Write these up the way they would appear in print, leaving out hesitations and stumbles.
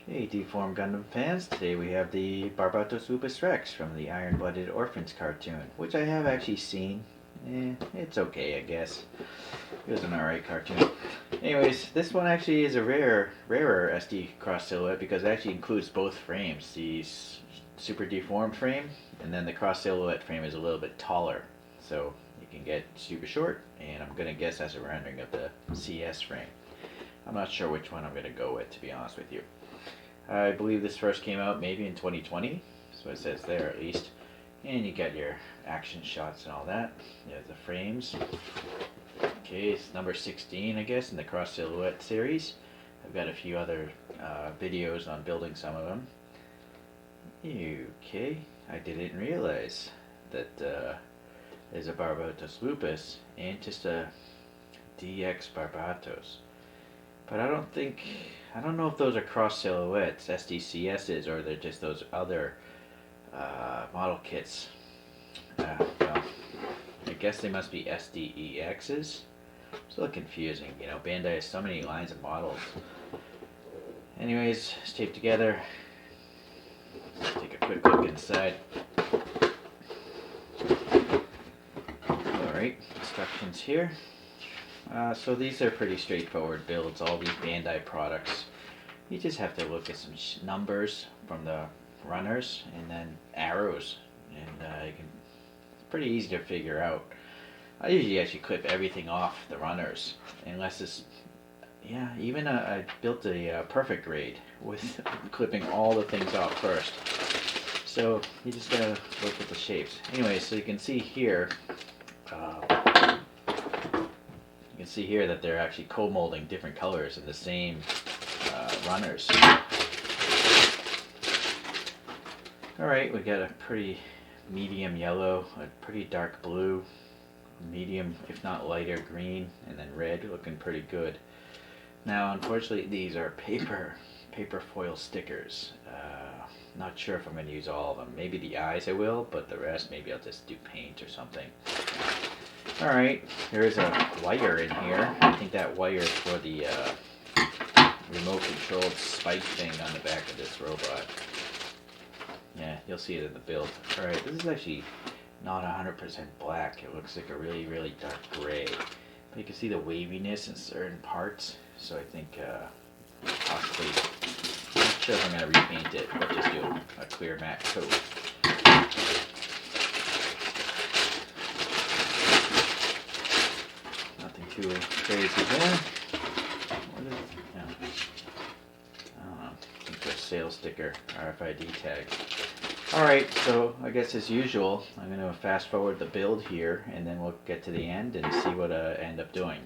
Hey, Deformed Gundam fans, today we have the Barbatos Lupus Rex from the Iron-Blooded Orphans cartoon, which I have actually seen. It's okay, I guess. It was an alright cartoon. Anyways, this one actually is a rarer SD Cross Silhouette because it actually includes both frames. The super deformed frame, and then the Cross Silhouette frame is a little bit taller. So you can get super short, and I'm going to guess that's a rendering of the CS frame. I'm not sure which one I'm going to go with, to be honest with you. I believe this first came out maybe in 2020, so it says there at least. And you got your action shots and all that. There's the frames. Okay, it's number 16, I guess, in the Cross Silhouette series. I've got a few other videos on building some of them. Okay, I didn't realize that there's a Barbatos Lupus and just a DX Barbatos. But I don't know if those are Cross Silhouettes, SDCSs, or they're just those other model kits. Well, I guess they must be SDEXs. It's a little confusing, you know, Bandai has so many lines of models. Anyways, it's taped together. Let's take a quick look inside. Alright, instructions here. So these are pretty straightforward builds, all these Bandai products. You just have to look at some numbers from the runners and then arrows, and it's pretty easy to figure out. I usually actually clip everything off the runners, unless it's, I built a perfect grade with clipping all the things off first. So you just gotta look at the shapes. Anyway, so you can see here, that they're actually co-molding different colors in the same runners. Alright, we got a pretty medium yellow, a pretty dark blue, medium if not lighter green, and then red, looking pretty good. Now unfortunately these are paper foil stickers. Not sure if I'm going to use all of them. Maybe the eyes I will, but the rest maybe I'll just do paint or something. Alright, there is a wire in here. I think that wire is for the remote controlled spike thing on the back of this robot. Yeah, you'll see it in the build. Alright, this is actually not 100% black. It looks like a really, really dark gray. But you can see the waviness in certain parts. So I think possibly, I'm not sure if I'm going to repaint it, but just do a clear matte coat. Too crazy there. What is it? No. I don't know. I think they're sales sticker, RFID tag. Alright, so I guess as usual, I'm going to fast forward the build here, and then we'll get to the end and see what I end up doing.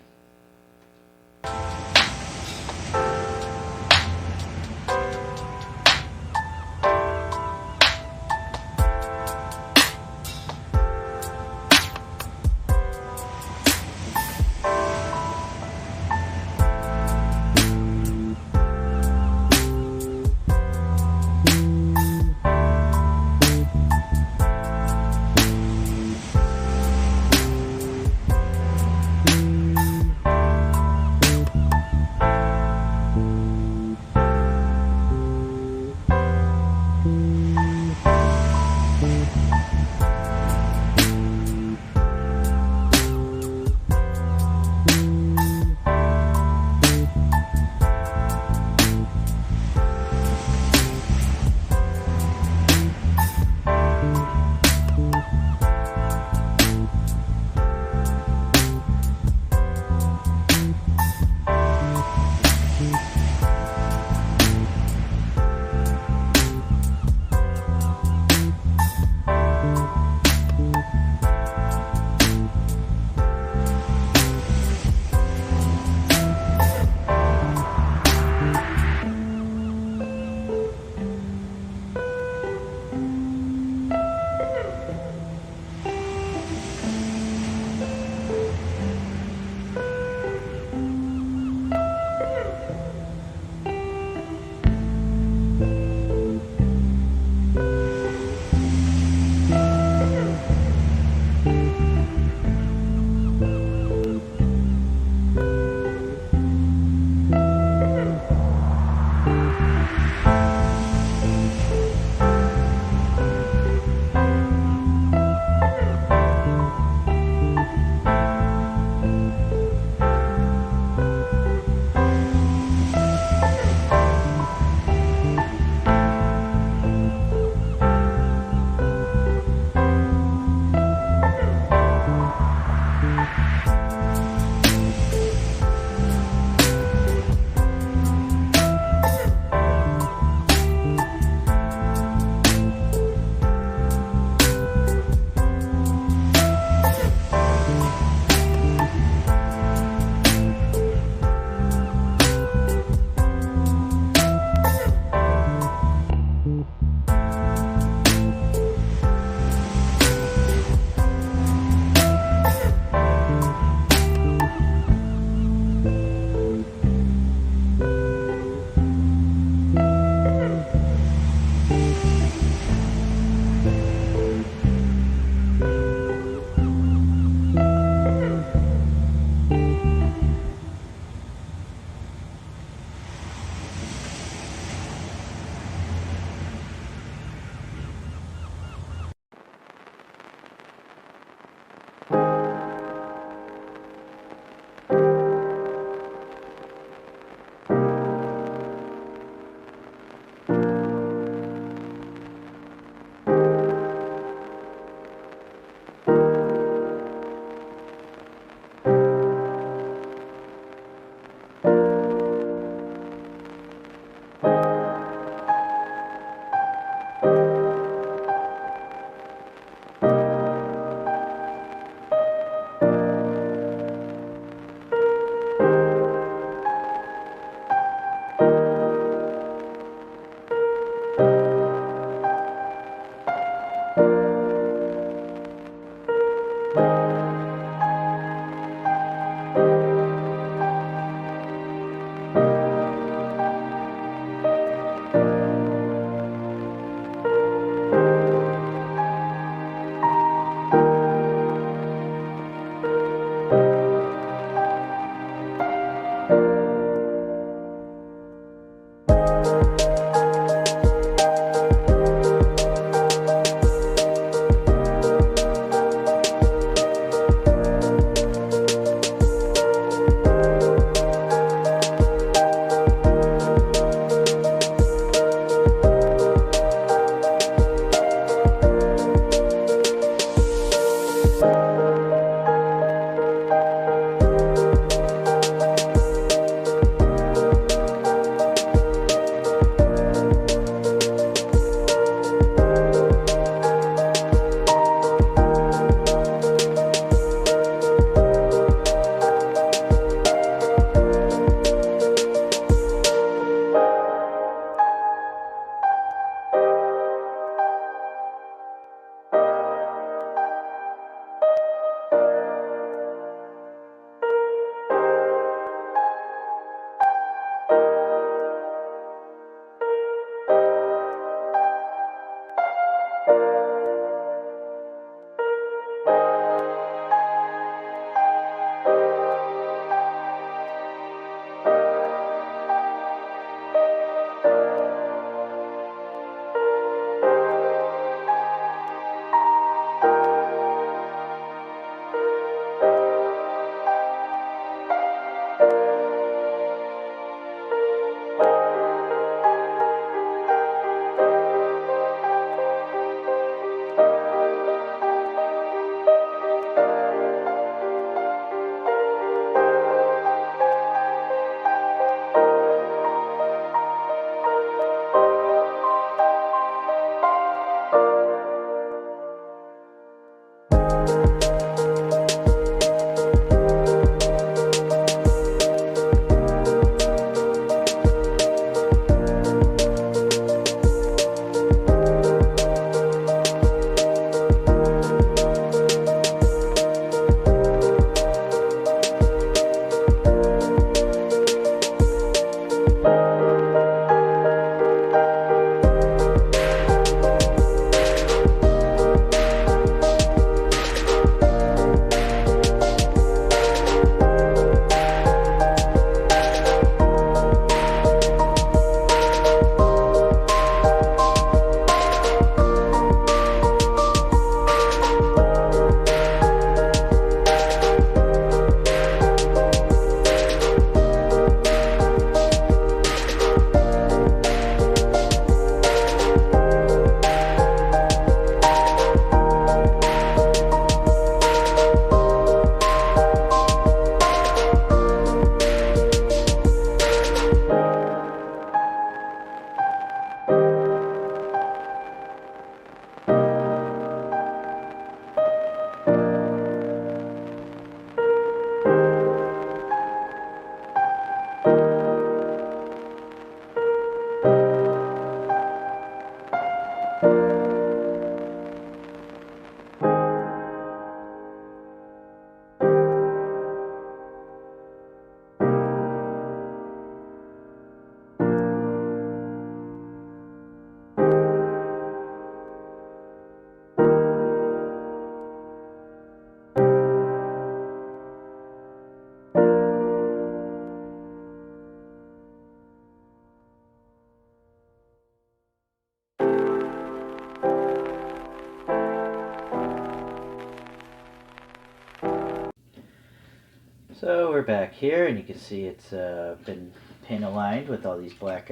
we're back here, and you can see it's been pin aligned with all these black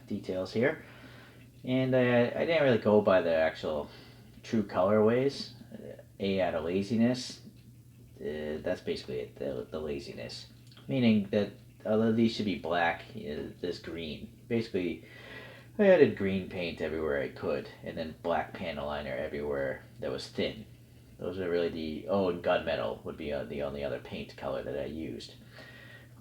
details here. And I didn't really go by the actual true colorways. Out of laziness. That's basically it, the laziness. Meaning that although these should be black, this green. Basically, I added green paint everywhere I could, and then black panel liner everywhere that was thin. Those are really the... Oh, and gunmetal would be the only other paint color that I used.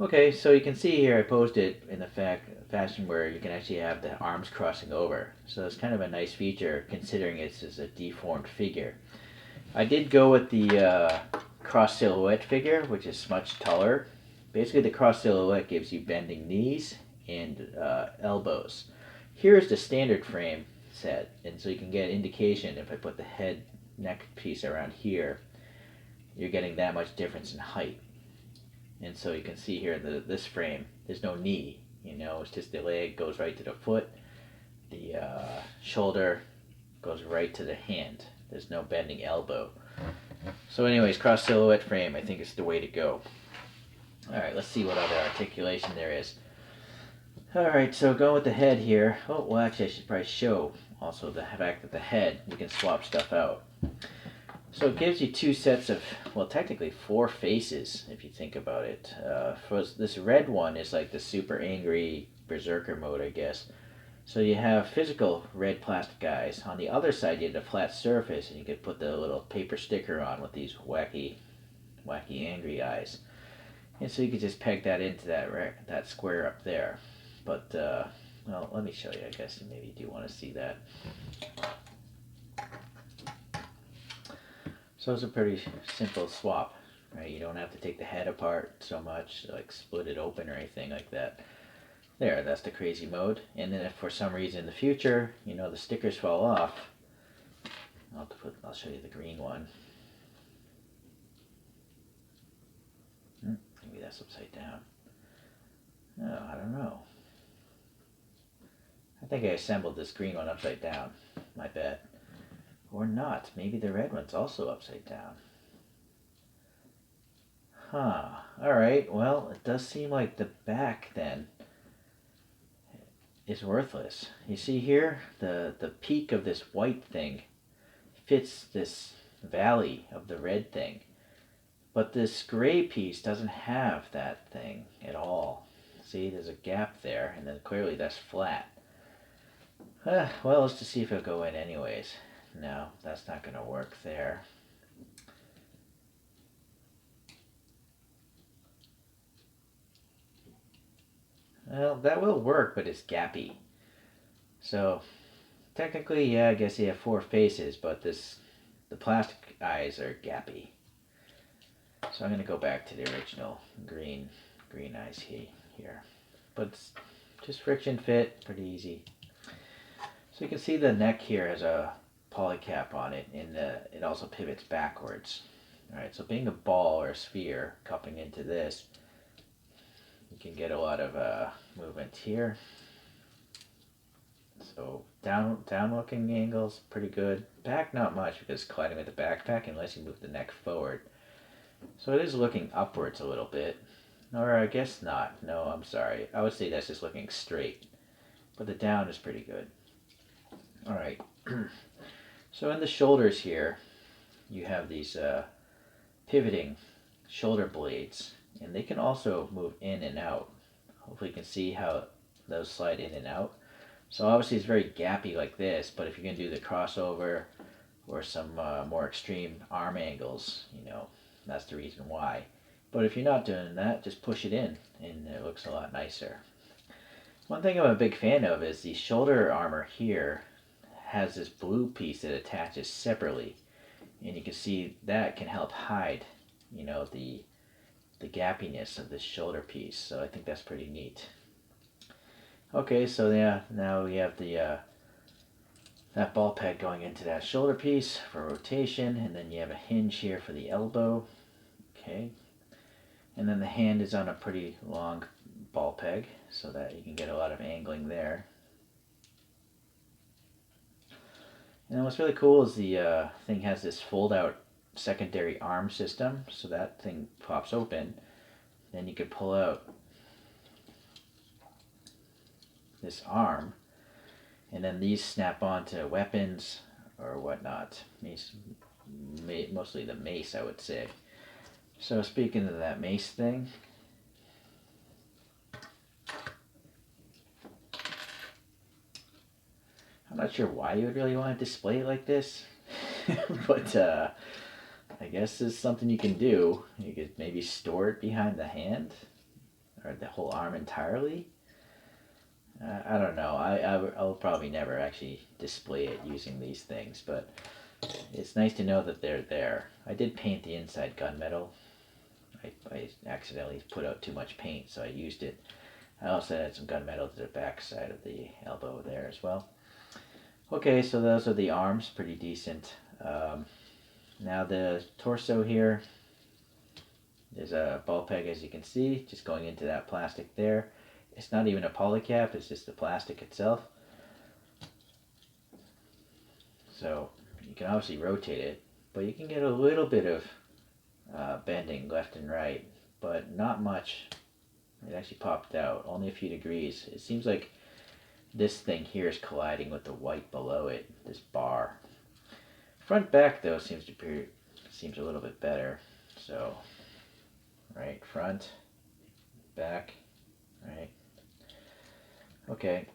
Okay, so you can see here I posed it in the fashion where you can actually have the arms crossing over. So it's kind of a nice feature considering it's just a deformed figure. I did go with the Cross Silhouette figure, which is much taller. Basically, the Cross Silhouette gives you bending knees and elbows. Here's the standard frame set, and so you can get indication if I put the head neck piece around here, you're getting that much difference in height. And so you can see here in this frame, there's no knee, it's just the leg goes right to the foot, the shoulder goes right to the hand. There's no bending elbow. So anyways, Cross Silhouette frame, I think is the way to go. Alright, let's see what other articulation there is. Alright, so going with the head here. Oh, well actually I should probably show also the fact that the head, you can swap stuff out. So it gives you two sets of, well technically 4 faces if you think about it. For this red one is like the super angry berserker mode, I guess. So you have physical red plastic eyes. On the other side you have a flat surface and you could put the little paper sticker on with these wacky angry eyes. And so you could just peg that into that square up there. But, well, let me show you. I guess maybe you do want to see that. So it's a pretty simple swap, right? You don't have to take the head apart so much, like split it open or anything like that. There, that's the crazy mode. And then if for some reason in the future, the stickers fall off, I'll show you the green one. Maybe that's upside down. No, I don't know. I think I assembled this green one upside down. My bad. Or not. Maybe the red one's also upside down. Huh. Alright, well, it does seem like the back then is worthless. You see here, the peak of this white thing fits this valley of the red thing. But this gray piece doesn't have that thing at all. See, there's a gap there, and then clearly that's flat. Well, let's just see if it'll go in anyways. No, that's not going to work there. Well, that will work, but it's gappy. So, technically, yeah, I guess you have 4 faces, but the plastic eyes are gappy. So I'm going to go back to the original green eyes here. But it's just friction fit, pretty easy. So you can see the neck here has a polycap on it, and it also pivots backwards. Alright, so being a ball or a sphere cupping into this, you can get a lot of movement here. So down looking angles, pretty good. Back not much because it's colliding with the backpack unless you move the neck forward. So it is looking upwards a little bit. Or I guess not. No, I'm sorry. I would say that's just looking straight. But the down is pretty good. Alright. So in the shoulders here, you have these pivoting shoulder blades. And they can also move in and out. Hopefully you can see how those slide in and out. So obviously it's very gappy like this, but if you're going to do the crossover or some more extreme arm angles, that's the reason why. But if you're not doing that, just push it in and it looks a lot nicer. One thing I'm a big fan of is the shoulder armor here has this blue piece that attaches separately. And you can see that can help hide, the gappiness of this shoulder piece. So I think that's pretty neat. Okay, so yeah, now we have that ball peg going into that shoulder piece for rotation, and then you have a hinge here for the elbow. Okay, and then the hand is on a pretty long ball peg so that you can get a lot of angling there. And then what's really cool is the thing has this fold out secondary arm system, so that thing pops open. then you could pull out this arm, and then these snap onto weapons or whatnot. Mostly the mace, I would say. So speaking of that mace thing, I'm not sure why you would really want to display it like this, but I guess it's something you can do. You could maybe store it behind the hand, or the whole arm entirely. I don't know. I'll probably never actually display it using these things, but it's nice to know that they're there. I did paint the inside gunmetal. I accidentally put out too much paint, so I used it. I also had some gunmetal to the back side of the elbow there as well. Okay, so those are the arms, pretty decent. Now the torso here, there's a ball peg, as you can see, just going into that plastic there. It's not even a polycap, it's just the plastic itself. So you can obviously rotate it, but you can get a little bit of bending left and right, but not much. It actually popped out, only a few degrees. It seems like this thing here is colliding with the white below it, this bar. Front back though seems a little bit better. So, right, front, back, right. Okay.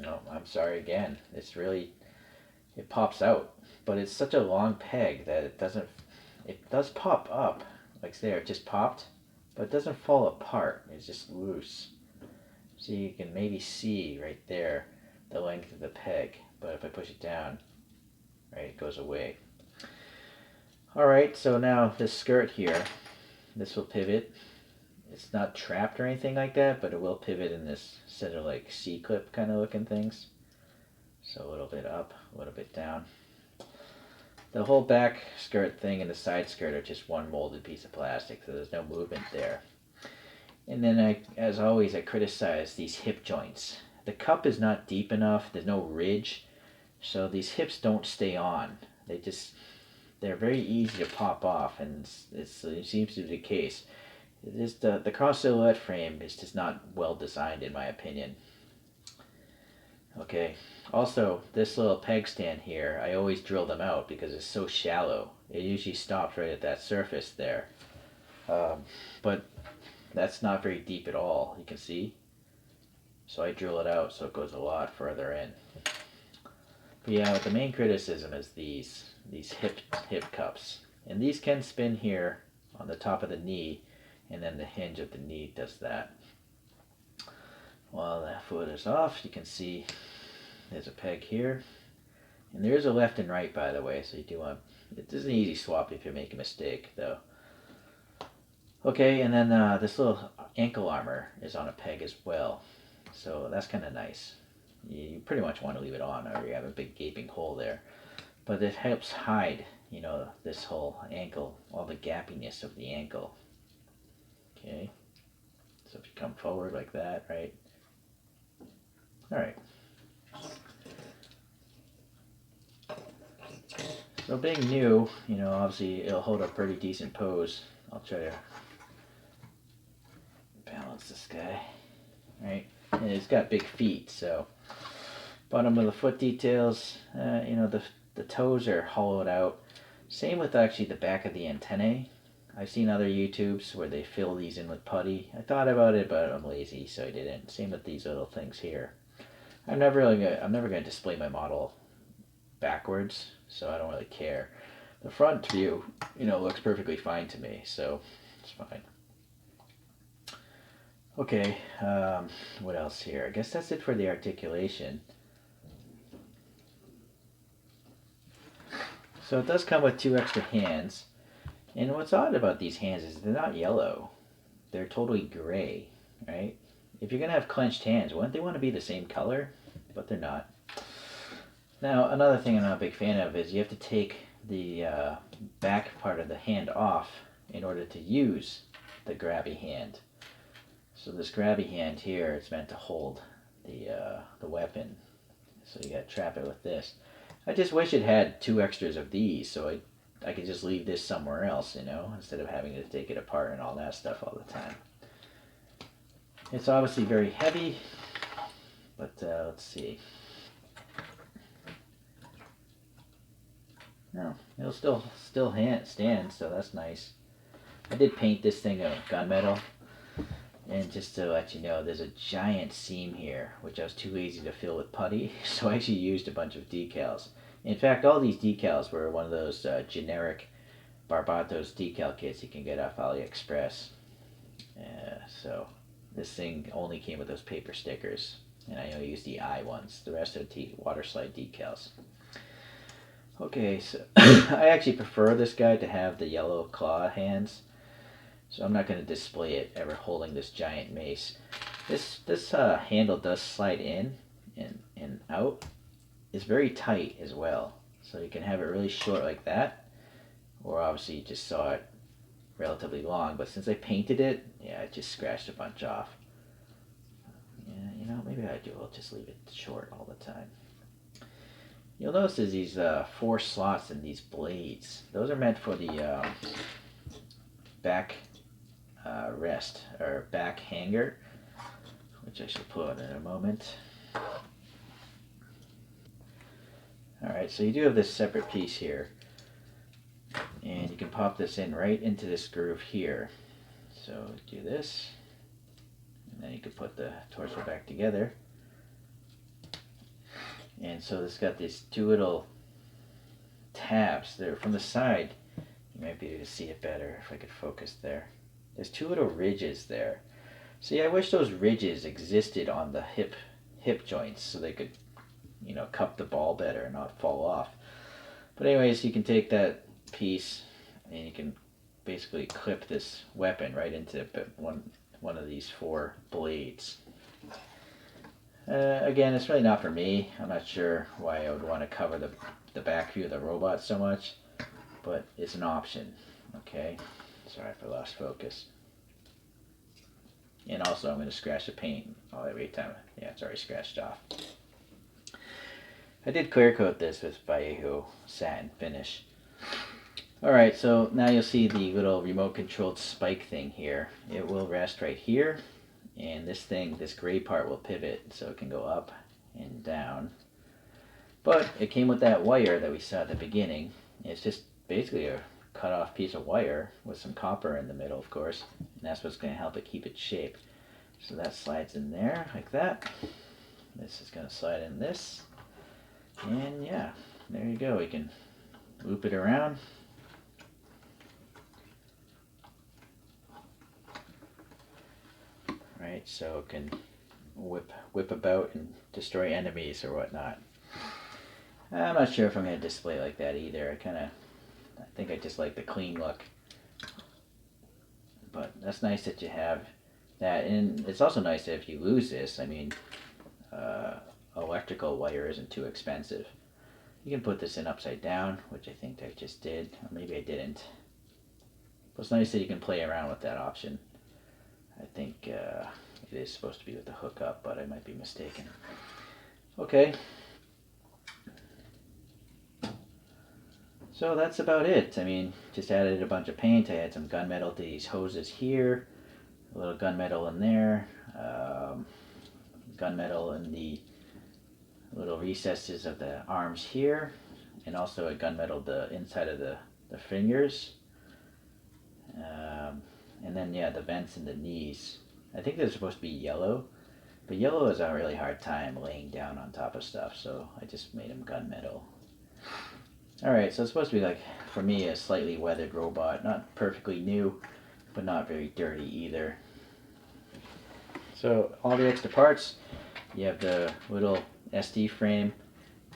No, I'm sorry again. It pops out, but it's such a long peg that it does pop up. Like there, it just popped, but it doesn't fall apart. It's just loose. So you can maybe see right there the length of the peg, but if I push it down, right, it goes away. Alright, so now this skirt here, this will pivot. It's not trapped or anything like that, but it will pivot in this set of like C-clip kind of looking things. So a little bit up, a little bit down. The whole back skirt thing and the side skirt are just one molded piece of plastic, so there's no movement there. And then as always, I criticize these hip joints. The cup is not deep enough, there's no ridge, so these hips don't stay on. They're very easy to pop off, and it seems to be the case. The cross silhouette frame is just not well designed in my opinion. Okay, also this little peg stand here, I always drill them out because it's so shallow. It usually stops right at that surface there. But that's not very deep at all, you can see. So I drill it out so it goes a lot further in. But yeah, the main criticism is these hip cups. And these can spin here on the top of the knee, and then the hinge of the knee does that. While the foot is off, you can see there's a peg here. And there is a left and right, by the way, so you do want, it is an easy swap if you make a mistake, though. Okay, and then this little ankle armor is on a peg as well. So that's kind of nice. You pretty much want to leave it on, or you have a big gaping hole there. But it helps hide, this whole ankle, all the gappiness of the ankle. Okay, so if you come forward like that, right? Alright. So being new, obviously it'll hold a pretty decent pose. I'll try to balance this guy. Right? And it's got big feet, so bottom of the foot details, the toes are hollowed out. Same with actually the back of the antennae. I've seen other YouTubes where they fill these in with putty. I thought about it, but I'm lazy, so I didn't. Same with these little things here. I'm never going to display my model backwards, so I don't really care. The front view, looks perfectly fine to me, so it's fine. Okay, what else here? I guess that's it for the articulation. So it does come with 2 extra hands. And what's odd about these hands is they're not yellow. They're totally gray, right? If you're going to have clenched hands, wouldn't they want to be the same color? But they're not. Now, another thing I'm not a big fan of is you have to take the back part of the hand off in order to use the grabby hand. So this grabby hand here, it's meant to hold the weapon. So you got to trap it with this. I just wish it had 2 extras of these, so I could just leave this somewhere else, you know, instead of having to take it apart and all that stuff all the time. It's obviously very heavy, but let's see. No, it'll still stand, so that's nice. I did paint this thing a gunmetal, and just to let you know, there's a giant seam here, which I was too lazy to fill with putty, so I actually used a bunch of decals. In fact, all these decals were one of those generic Barbatos decal kits you can get off AliExpress. So this thing only came with those paper stickers, and I only used the eye ones. The rest are water slide decals. Okay, so I actually prefer this guy to have the yellow claw hands, so I'm not going to display it ever holding this giant mace. This handle does slide in and out. It's very tight as well, so you can have it really short like that, or obviously you just saw it relatively long, but since I painted it, yeah, I just scratched a bunch off. Yeah, you know, maybe I'll just leave it short all the time. You'll notice there's these 4 slots in these blades. Those are meant for the back rest, or back hanger, which I shall pull out in a moment. Alright, so you do have this separate piece here, and you can pop this in right into this groove here. So do this, and then you can put the torso back together. And so it's got these 2 little tabs there from the side. You might be able to see it better if I could focus there. There's 2 little ridges there. See, I wish those ridges existed on the hip joints so they could, you know, cup the ball better and not fall off. But anyways, you can take that piece and you can basically clip this weapon right into one of these 4 blades. Again, it's really not for me. I'm not sure why I would want to cover the back view of the robot so much, but it's an option. Okay, sorry if I lost focus. And also, I'm going to scratch the paint every time. Yeah, it's already scratched off. I did clear coat this with Vallejo satin finish. Alright, so now you'll see the little remote controlled spike thing here. It will rest right here, and this gray part will pivot so it can go up and down. But it came with that wire that we saw at the beginning. It's just basically a cut off piece of wire with some copper in the middle, of course, and that's what's going to help it keep its shape. So that slides in there like that. This is going to slide in this, and yeah, there you go. We can loop it around. Right, so it can whip about and destroy enemies or whatnot. I'm not sure if I'm going to display like that either. I think I just like the clean look. But that's nice that you have that, and it's also nice that if you lose this, I mean, electrical wire isn't too expensive. You can put this in upside down, which I think I just did, or maybe I didn't. But it's nice that you can play around with that option. I think it is supposed to be with the hook up, but I might be mistaken. Okay. So that's about it. I mean, just added a bunch of paint. I had some gunmetal to these hoses here, a little gunmetal in there, gunmetal in the little recesses of the arms here, and also a gunmetal the inside of the fingers. And then, yeah, the vents in the knees. I think they're supposed to be yellow, but yellow is a really hard time laying down on top of stuff, so I just made them gunmetal. Alright, so it's supposed to be, like, for me, a slightly weathered robot. Not perfectly new, but not very dirty either. So, all the extra parts, you have the little SD frame.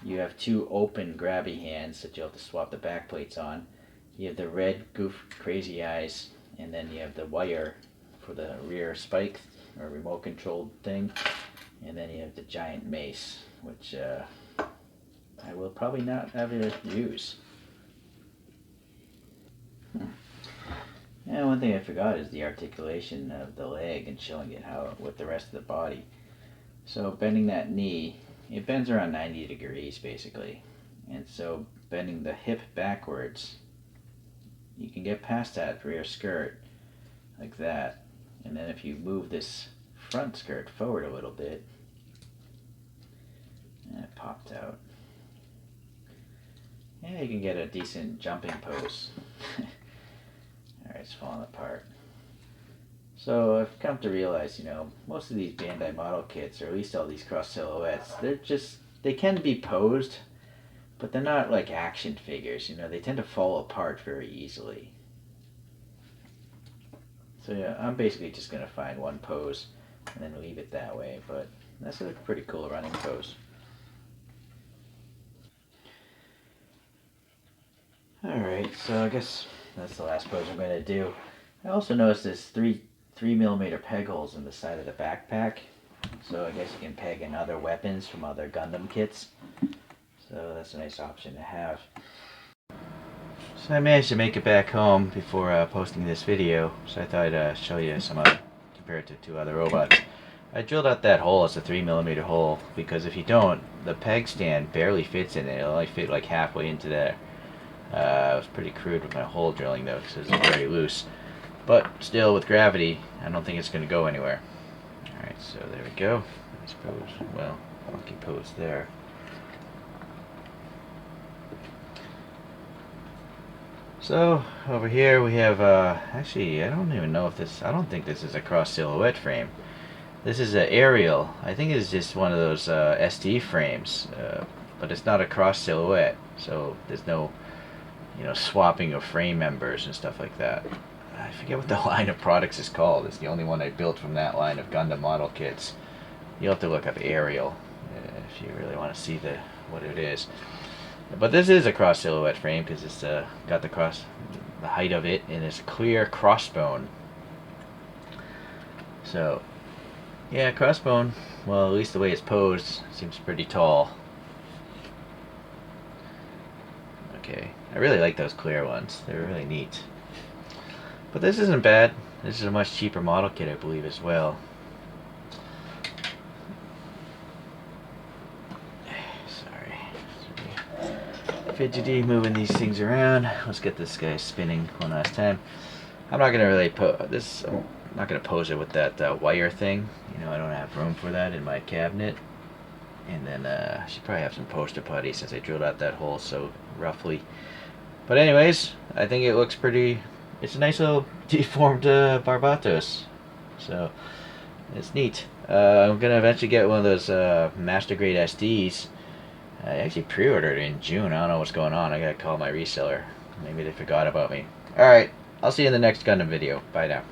You have 2 open grabby hands that you'll have to swap the back plates on. You have the red goof crazy eyes, and then you have the wire for the rear spike or remote controlled thing, and then you have the giant mace, which I will probably not ever use. And one thing I forgot is the articulation of the leg and showing it how with the rest of the body. So bending that knee, it bends around 90 degrees basically, and so bending the hip backwards you can get past that rear skirt like that. And then if you move this front skirt forward a little bit, and it popped out. Yeah, you can get a decent jumping pose. Alright, it's falling apart. So I've come to realize, you know, most of these Bandai model kits, or at least all these cross silhouettes, they can be posed, but they're not like action figures, you know, they tend to fall apart very easily. So yeah, I'm basically just going to find one pose and then leave it that way, but that's a pretty cool running pose. Alright, so I guess that's the last pose I'm going to do. I also noticed there's 3mm peg holes in the side of the backpack, so I guess you can peg in other weapons from other Gundam kits. So that's a nice option to have. So I managed to make it back home before posting this video, so I thought I'd show you some other, compare it to two other robots. I drilled out that hole as a 3mm hole, because if you don't, the peg stand barely fits in it. It'll only fit like halfway into there. I was pretty crude with my hole drilling though, because it's very loose. But still, with gravity, I don't think it's going to go anywhere. Alright, so there we go. Nice pose. Well, funky pose there. So, over here we have, actually, I don't even know if this, I don't think this is a cross silhouette frame. This is an aerial. I think it's just one of those SD frames, but it's not a cross silhouette, so there's no, you know, swapping of frame members and stuff like that. I forget what the line of products is called. It's the only one I built from that line of Gundam model kits. You'll have to look up aerial if you really want to see what it is. But this is a cross silhouette frame because it's got the height of it, and it's clear crossbone. So, yeah, crossbone. Well, at least the way it's posed seems pretty tall. Okay, I really like those clear ones. They're really neat. But this isn't bad. This is a much cheaper model kit, I believe, as well. Sorry. Fidgety moving these things around. Let's get this guy spinning one last time. I'm not gonna really I'm not gonna pose it with that wire thing. You know, I don't have room for that in my cabinet. And then I should probably have some poster putty since I drilled out that hole so roughly. But anyways, I think it looks pretty. It's a nice little deformed Barbatos, so it's neat. I'm gonna eventually get one of those master grade SDs. I actually pre-ordered it in June. I don't know what's going on. I gotta call my reseller. Maybe they forgot about me. Alright, I'll see you in the next Gundam video. Bye now.